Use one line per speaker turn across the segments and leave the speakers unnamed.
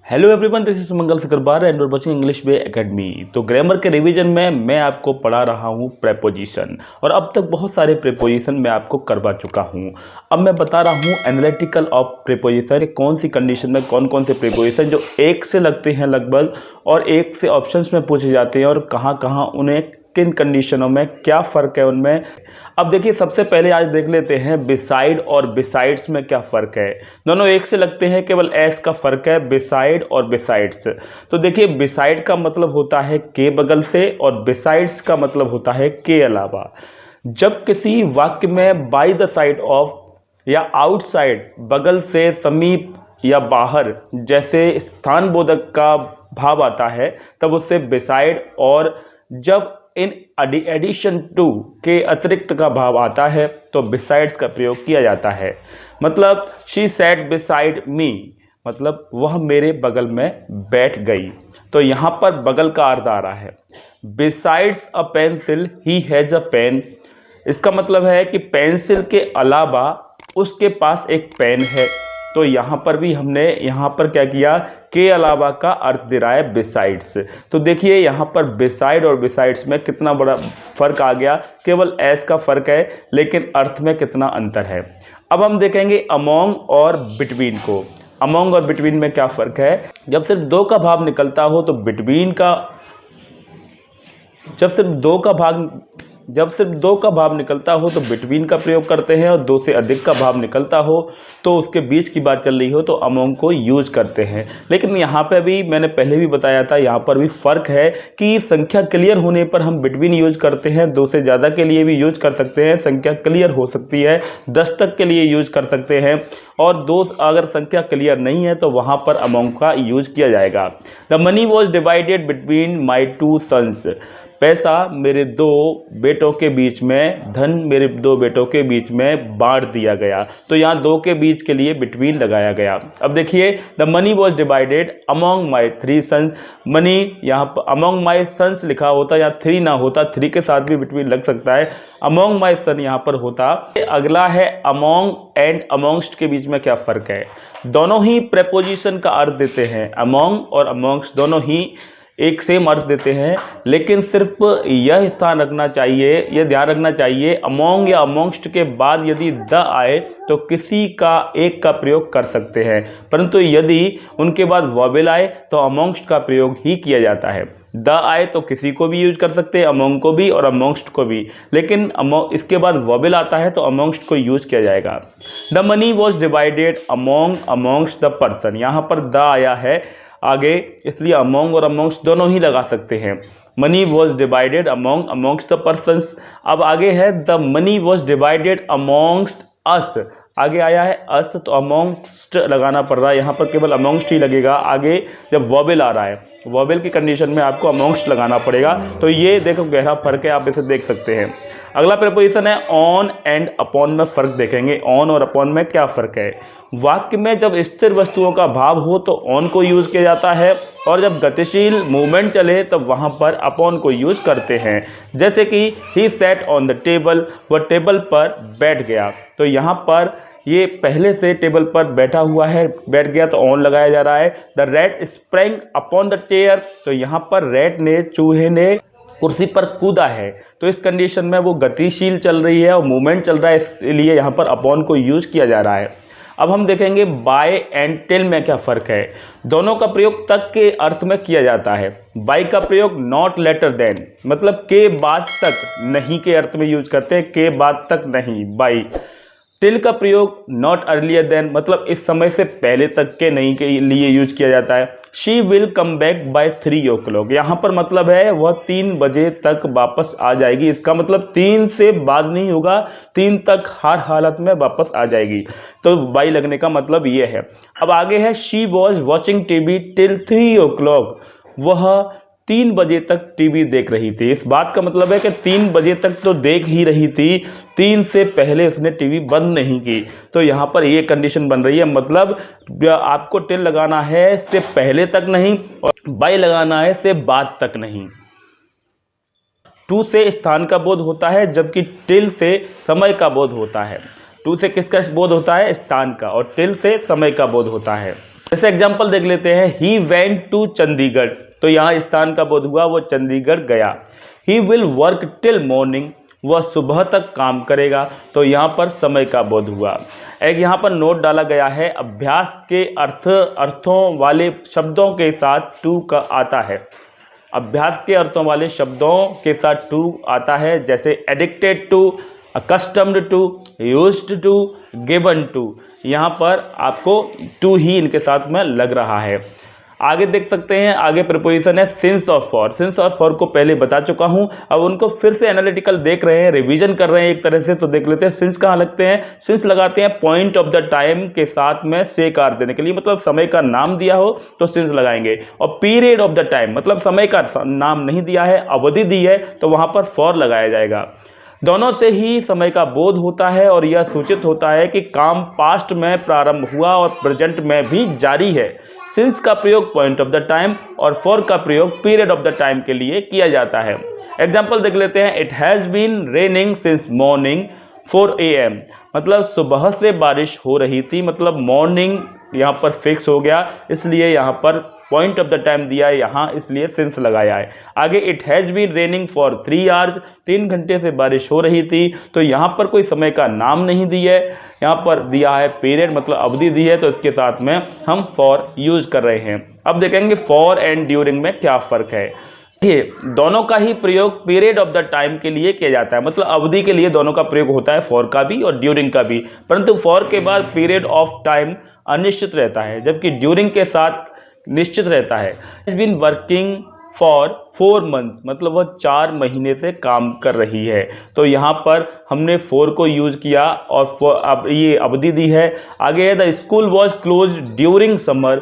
Hello everyone, this is Sumangal Sakarbar and you are watching English Way Academy. तो grammar के revision में मैं आपको पढ़ा रहा हूँ प्रेपोजिशन, और अब तक बहुत सारे प्रेपोजिशन मैं आपको करवा चुका हूँ। अब मैं बता रहा हूँ एनालिटिकल ऑफ प्रेपोजिशन, कौन सी कंडीशन में कौन कौन से प्रेपोजिशन जो एक से लगते हैं लगभग और एक से ऑप्शंस में पूछे जाते हैं, और कहाँ कहाँ उन्हें किन कंडीशनों में क्या फ़र्क है उनमें। अब देखिए, सबसे पहले आज देख लेते हैं बिसाइड और बिसाइड्स में क्या फ़र्क है। दोनों एक से लगते हैं, केवल एस का फ़र्क है बिसाइड और बिसाइड्स। तो देखिए, बिसाइड का मतलब होता है के बगल से, और बिसाइड्स का मतलब होता है के अलावा। जब किसी वाक्य में बाय द साइड ऑफ या आउटसाइड, बगल से, समीप या बाहर जैसे स्थान बोधक का भाव आता है, तब उससे बिसाइड, और जब इन एडिशन टू के अतिरिक्त का भाव आता है तो बिसाइड्स का प्रयोग किया जाता है। मतलब शी सैट बिसाइड मी, मतलब वह मेरे बगल में बैठ गई। तो यहाँ पर बगल का अर्थ आ रहा है besides a pencil he has a pen. इसका मतलब है कि पेंसिल के अलावा उसके पास एक पेन है। तो यहाँ पर भी हमने यहाँ पर क्या किया, के अलावा का अर्थ दे रहा है बिसाइड्स। तो देखिए, यहाँ पर बिसाइड और बिसाइड्स में कितना बड़ा फर्क आ गया, केवल एस का फर्क है, लेकिन अर्थ में कितना अंतर है। अब हम देखेंगे अमोंग और बिटवीन को। अमोंग और बिटवीन में क्या फ़र्क है। जब सिर्फ दो का भाव निकलता हो तो बिटवीन का, जब सिर्फ दो का भाव निकलता हो तो बिटवीन का प्रयोग करते हैं, और दो से अधिक का भाव निकलता हो तो उसके बीच की बात चल रही हो तो अमोंग को यूज करते हैं। लेकिन यहाँ पे भी मैंने पहले भी बताया था, यहाँ पर भी फ़र्क है कि संख्या क्लियर होने पर हम बिटवीन यूज करते हैं, दो से ज़्यादा के लिए भी यूज कर सकते हैं, संख्या क्लियर हो सकती है 10 तक के लिए यूज कर सकते हैं, और दो अगर संख्या क्लियर नहीं है तो वहाँ पर अमोंग का यूज किया जाएगा। The money was divided between my two sons. पैसा मेरे दो बेटों के बीच में, धन मेरे दो बेटों के बीच में बांट दिया गया। तो यहाँ दो के बीच के लिए बिटवीन लगाया गया। अब देखिए, the money was divided among my three sons. Money यहाँ पर अमोंग माई सन्स लिखा होता, या थ्री ना होता, थ्री के साथ भी बिटवीन लग सकता है, अमोंग माई सन यहाँ पर होता। अगला है अमोंग एंड अमोंगस्ट के बीच में क्या फ़र्क है। दोनों ही प्रेपोजिशन का अर्थ देते हैं, अमोंग और अमोंगस्ट दोनों ही एक सेम अर्थ देते हैं, लेकिन सिर्फ यह स्थान रखना चाहिए, यह ध्यान रखना चाहिए, अमोंग या अमोंगस्ट के बाद यदि द आए तो किसी का एक का प्रयोग कर सकते हैं, परंतु यदि उनके बाद वॉवेल आए तो अमोंगस्ट का प्रयोग ही किया जाता है। द आए तो किसी को भी यूज कर सकते हैं, अमोंग को भी और अमोंगस्ट को भी, लेकिन इसके बाद वॉवेल आता है तो अमोंगस्ट को यूज किया जाएगा। The money was divided among amongst the person, यहाँ पर द आया है आगे, इसलिए अमोंग और अमोंगस्ट दोनों ही लगा सकते हैं। Money was divided among amongst the persons. अब आगे है the money was divided amongst us. आगे आया है अस, तो अमोंगस्ट लगाना पड़ रहा है, यहाँ पर केवल अमोंगस्ट ही लगेगा। आगे जब वॉवेल आ रहा है, वॉवेल की कंडीशन में आपको अमोंगस्ट लगाना पड़ेगा। तो ये देखो गहरा फर्क है, आप इसे देख सकते हैं। अगला प्रेपोजिशन है ऑन एंड अपॉन में फ़र्क देखेंगे। ऑन और अपॉन में क्या फ़र्क है। वाक्य में जब स्थिर वस्तुओं का भाव हो तो ऑन को यूज़ किया जाता है, और जब गतिशील मूवमेंट चले तब वहाँ पर अपॉन को यूज करते हैं। जैसे कि he sat on the table, वह टेबल पर बैठ गया। तो यहाँ पर ये पहले से टेबल पर बैठा हुआ है, बैठ गया, तो ऑन लगाया जा रहा है। The rat sprang upon the chair, तो यहाँ पर रैट ने, चूहे ने कुर्सी पर कूदा है, तो इस कंडीशन में वो गतिशील चल रही है और मूवमेंट चल रहा है, इसलिए यहाँ पर अपॉन को यूज किया जा रहा है। अब हम देखेंगे बाय एंड टिल में क्या फ़र्क है। दोनों का प्रयोग तक के अर्थ में किया जाता है। बाय का प्रयोग नॉट लेटर देन, मतलब के बाद तक, नहीं के अर्थ में यूज करते हैं, के बाद तक नहीं, बाय। टिल का प्रयोग नॉट अर्लियर देन, मतलब इस समय से पहले तक के नहीं के लिए यूज किया जाता है। She will come back by 3 o'clock, यहाँ पर मतलब है वह 3 बजे तक वापस आ जाएगी। इसका मतलब 3 से बाद नहीं होगा, 3 तक हर हालत में वापस आ जाएगी। तो बाय लगने का मतलब ये है। अब आगे है she was watching TV till 3 o'clock, वह 3 बजे तक टीवी देख रही थी। इस बात का मतलब है कि 3 बजे तक तो देख ही रही थी, 3 से पहले उसने टीवी बंद नहीं की। तो यहाँ पर ये कंडीशन बन रही है, मतलब आपको टिल लगाना है से पहले तक नहीं, और बाय लगाना है से बाद तक नहीं। टू से स्थान का बोध होता है, जबकि टिल से समय का बोध होता है। टू से किसका बोध होता है, स्थान का, और टिल से समय का बोध होता है। जैसे एग्जाम्पल देख लेते हैं, ही वेंट टू चंडीगढ़, तो यहाँ स्थान का बोध हुआ, वो चंडीगढ़ गया। He will work till morning, वह सुबह तक काम करेगा, तो यहाँ पर समय का बोध हुआ। एक यहाँ पर नोट डाला गया है, अभ्यास के अर्थों वाले शब्दों के साथ टू का आता है। अभ्यास के अर्थों वाले शब्दों के साथ टू आता है, जैसे addicted to, accustomed to, used to, given to. यहाँ पर आपको टू ही इनके साथ में लग रहा है। आगे देख सकते हैं, आगे प्रीपोजिशन है सिंस और फॉर। सिंस और फॉर को पहले बता चुका हूं, अब उनको फिर से एनालिटिकल देख रहे हैं, रिवीजन कर रहे हैं एक तरह से। तो देख लेते हैं सिंस कहाँ लगते हैं। सिंस लगाते हैं पॉइंट ऑफ द टाइम के साथ में से कार देने के लिए, मतलब समय का नाम दिया हो तो सिंस लगाएंगे। और पीरियड ऑफ द टाइम, मतलब समय का नाम नहीं दिया है, अवधि दी है, तो वहां पर फॉर लगाया जाएगा। दोनों से ही समय का बोध होता है और यह सूचित होता है कि काम पास्ट में प्रारंभ हुआ और प्रेजेंट में भी जारी है। सिंस का प्रयोग पॉइंट ऑफ द टाइम और फॉर का प्रयोग पीरियड ऑफ द टाइम के लिए किया जाता है। एग्जाम्पल देख लेते हैं, it has been raining since morning 4 AM, मतलब सुबह से बारिश हो रही थी, मतलब मॉर्निंग यहाँ पर फिक्स हो गया, इसलिए यहाँ पर पॉइंट ऑफ द टाइम दिया है यहाँ, इसलिए सिंस लगाया है। आगे it has been raining for 3 hours, 3 घंटे से बारिश हो रही थी, तो यहाँ पर कोई समय का नाम नहीं दिया है, यहाँ पर दिया है पीरियड, मतलब अवधि दी है, तो इसके साथ में हम फॉर यूज कर रहे हैं। अब देखेंगे फॉर एंड ड्यूरिंग में क्या फ़र्क है। दोनों का ही प्रयोग पीरियड ऑफ द टाइम के लिए किया जाता है, मतलब अवधि के लिए दोनों का प्रयोग होता है, फॉर का भी और ड्यूरिंग का भी। परंतु फॉर के बाद पीरियड ऑफ टाइम अनिश्चित रहता है, जबकि ड्यूरिंग के साथ निश्चित रहता है। Has been working for 4 months, मतलब वह 4 महीने से काम कर रही है, तो यहाँ पर हमने फॉर को यूज किया और अब ये अवधि दी है। आगे है the school was close during summer.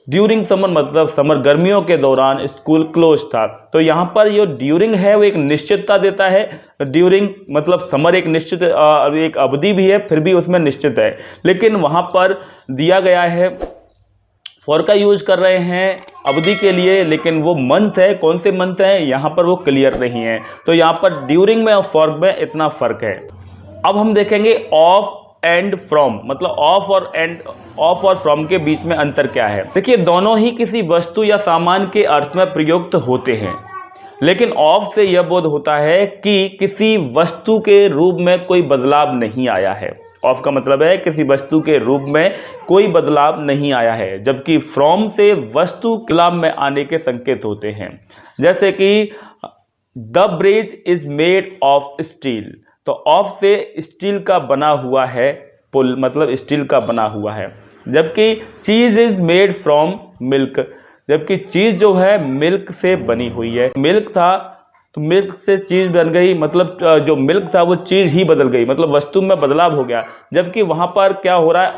During summer मतलब समर गर्मियों के दौरान स्कूल क्लोज था, तो यहाँ पर जो ड्यूरिंग है वो एक निश्चितता देता है। ड्यूरिंग मतलब समर एक निश्चित एक अवधि भी है, फिर भी उसमें निश्चित है, लेकिन वहाँ पर दिया गया है फॉर का यूज कर रहे हैं अवधि के लिए, लेकिन वो मंथ है, कौन से मंथ है यहाँ पर वो क्लियर नहीं है, तो यहाँ पर ड्यूरिंग में और फॉर में इतना फर्क है। अब हम देखेंगे ऑफ एंड फ्रॉम, मतलब ऑफ और फ्रॉम के बीच में अंतर क्या है। देखिए दोनों ही किसी वस्तु या सामान के अर्थ में प्रयुक्त होते हैं, लेकिन ऑफ से यह बोध होता है कि किसी वस्तु के रूप में कोई बदलाव नहीं आया है। ऑफ का मतलब है किसी वस्तु के रूप में कोई बदलाव नहीं आया है, जबकि फ्रॉम से वस्तु बदलाव में आने के संकेत होते हैं। जैसे कि the bridge is made of steel, तो ऑफ से स्टील का बना हुआ है पुल, मतलब स्टील का बना हुआ है। जबकि चीज इज मेड फ्रॉम मिल्क, जबकि चीज जो है मिल्क से बनी हुई है। मिल्क था तो मिल्क से चीज़ बन गई, मतलब जो मिल्क था वो चीज़ ही बदल गई, मतलब वस्तु में बदलाव हो गया। जबकि वहाँ पर क्या हो रहा है,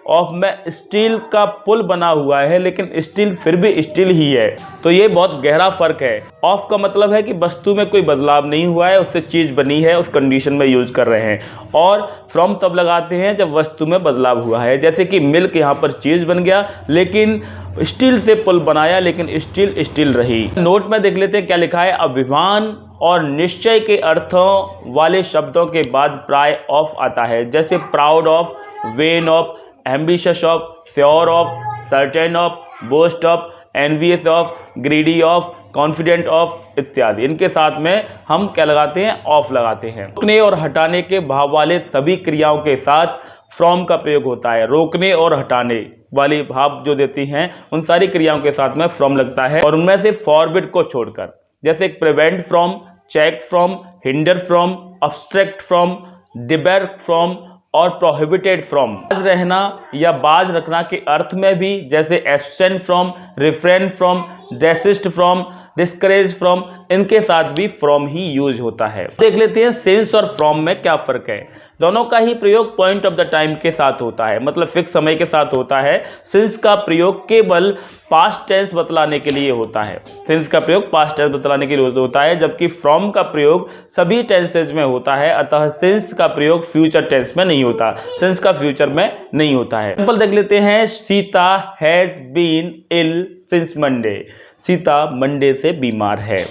ऑफ में स्टील का पुल बना हुआ है, लेकिन स्टील फिर भी स्टील ही है, तो ये बहुत गहरा फर्क है। ऑफ का मतलब है कि वस्तु में कोई बदलाव नहीं हुआ है, उससे चीज़ बनी है, उस कंडीशन में यूज कर रहे हैं। और फ्रॉम तब लगाते हैं जब वस्तु में बदलाव हुआ है, जैसे कि मिल्क यहाँ पर चीज़ बन गया, लेकिन स्टील से पुल बनाया, लेकिन स्टील रही। नोट में देख लेते हैं क्या लिखा है। अभिमान और निश्चय के अर्थों वाले शब्दों के बाद प्राय ऑफ आता है, जैसे proud of, when of, ambitious of, sure of, certain of, boast of, envious of, greedy of, confident of इत्यादि। इनके साथ में हम क्या लगाते हैं, ऑफ लगाते हैं। रोकने और हटाने के भाव वाले सभी क्रियाओं के साथ फ्रॉम का प्रयोग होता है। रोकने और हटाने वाली भाव जो देती हैं उन सारी क्रियाओं के साथ में फ्रॉम लगता है, और उनमें से फॉरबिड को छोड़कर, जैसे prevent from, check from, hinder from, abstract from, debar from और प्रोहिबिटेड फ्रॉम। बाज रहना या बाज रखना के अर्थ में भी, जैसे absent from, refrain from, desist from, discourage from, इनके साथ भी फ्रॉम ही यूज होता है। देख लेते हैं सिंस और फ्रॉम में क्या फर्क है। दोनों का ही प्रयोग पॉइंट ऑफ द टाइम के साथ होता है, मतलब फिक्स समय के साथ होता है। सिंस का प्रयोग केवल पास्ट टेंस बतलाने के लिए होता है, सिंस का प्रयोग पास्ट टेंस बतलाने के लिए होता है, जबकि फ्रॉम का प्रयोग सभी टेंसेज में होता है। अतः सिंस का प्रयोग फ्यूचर टेंस में नहीं होता, सिंस का फ्यूचर में नहीं होता है। एग्जांपल देख लेते हैं, Sita has been ill since Monday, Sita Monday से बीमार है।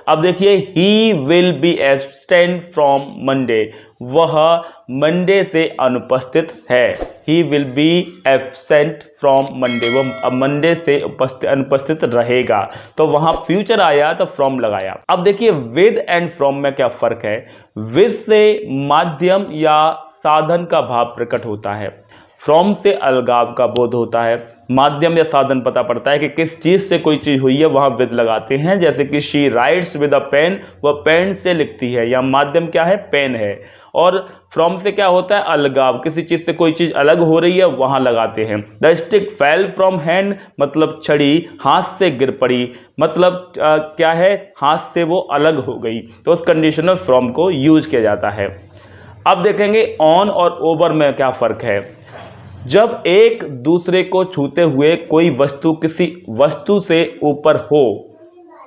अब देखिए he will be absent from Monday, वह मंडे से अनुपस्थित है। He will be absent from Monday, वो अब मंडे से अनुपस्थित रहेगा। तो वहां फ्यूचर आया तो फ्रॉम लगाया। अब देखिए विद एंड फ्रॉम में क्या फर्क है। विद से माध्यम या साधन का भाव प्रकट होता है, फ्रॉम से अलगाव का बोध होता है। माध्यम या साधन पता पड़ता है कि किस चीज़ से कोई चीज़ हुई है, वहाँ विद लगाते हैं। जैसे कि she writes with a pen, वह पेन से लिखती है, या माध्यम क्या है, पेन है। और फ्रॉम से क्या होता है, अलगाव, किसी चीज़ से कोई चीज़ अलग हो रही है वहाँ लगाते हैं। The stick fell from hand, मतलब छड़ी हाथ से गिर पड़ी, मतलब क्या है, हाथ से वो अलग हो गई। तो उस कंडीशन में फ्रॉम को यूज किया जाता है। अब देखेंगे ऑन और ओवर में क्या फ़र्क है। जब एक दूसरे को छूते हुए कोई वस्तु किसी वस्तु से ऊपर हो,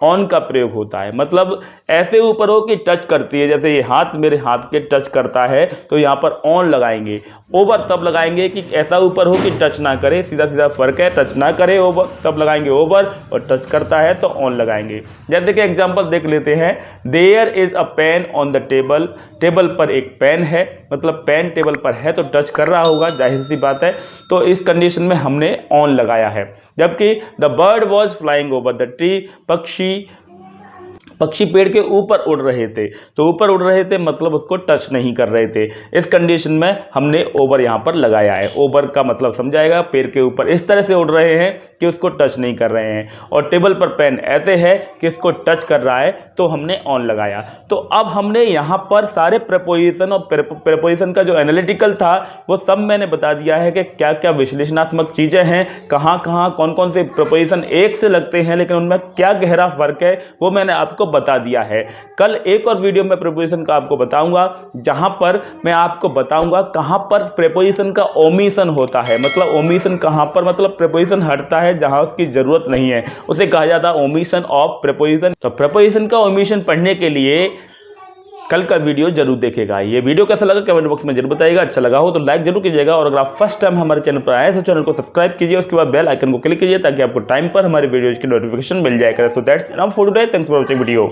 ऑन का प्रयोग होता है। मतलब ऐसे ऊपर हो कि टच करती है, जैसे ये हाथ मेरे हाथ के टच करता है तो यहाँ पर ऑन लगाएंगे। ओवर तब लगाएंगे कि ऐसा ऊपर हो कि टच ना करे, सीधा सीधा फर्क है। टच ना करे ओवर तब लगाएंगे ओवर, और टच करता है तो ऑन लगाएंगे। जैसे कि एग्जांपल देख लेते हैं, there is a pen on the table, table पर एक पेन है, मतलब पेन टेबल पर है तो टच कर रहा होगा, जाहिर सी बात है। तो इस कंडीशन में हमने ऑन लगाया है। जबकि the bird was flying over the tree, पक्षी पेड़ के ऊपर उड़ रहे थे, तो ऊपर उड़ रहे थे मतलब उसको टच नहीं कर रहे थे। इस कंडीशन में हमने ओवर यहाँ पर लगाया है। ओवर का मतलब समझाएगा, पेड़ के ऊपर इस तरह से उड़ रहे हैं कि उसको टच नहीं कर रहे हैं, और टेबल पर पेन ऐसे है कि इसको टच कर रहा है, तो हमने ऑन लगाया। तो अब हमने यहाँ पर सारे प्रेपोजिशन और प्रेपोजिशन का जो एनालिटिकल था वो सब मैंने बता दिया है कि क्या क्या विश्लेषणात्मक चीज़ें हैं, कहाँ कहाँ कौन कौन से प्रेपोजिशन एक से लगते हैं, लेकिन उनमें क्या गहरा फर्क है वो मैंने आपको बता दिया है। कल एक और वीडियो में प्रेपोजिशन का आपको बताऊंगा, जहां पर मैं आपको बताऊंगा कहां पर प्रेपोजिशन का ओमिशन होता है। मतलब ओमिशन कहां पर, मतलब प्रेपोजिशन हटता है जहां उसकी जरूरत नहीं है, उसे कहा जाता है ओमिशन ऑफ प्रेपोजिशन। तो प्रेपोजिशन का ओमिशन पढ़ने के लिए कल का वीडियो जरूर देखेगा। ये वीडियो कैसा लगा कमेंट बॉक्स में जरूर बताइएगा। अच्छा लगा हो तो लाइक जरूर कीजिएगा, और अगर आप फर्स्ट टाइम हमारे चैनल पर आए तो चैनल को सब्सक्राइब कीजिए, उसके बाद बेल आइकन को क्लिक कीजिए ताकि आपको टाइम पर हमारे वीडियोज की नोटिफिकेशन मिल जाएगा। So that's enough for today, thanks for watching video.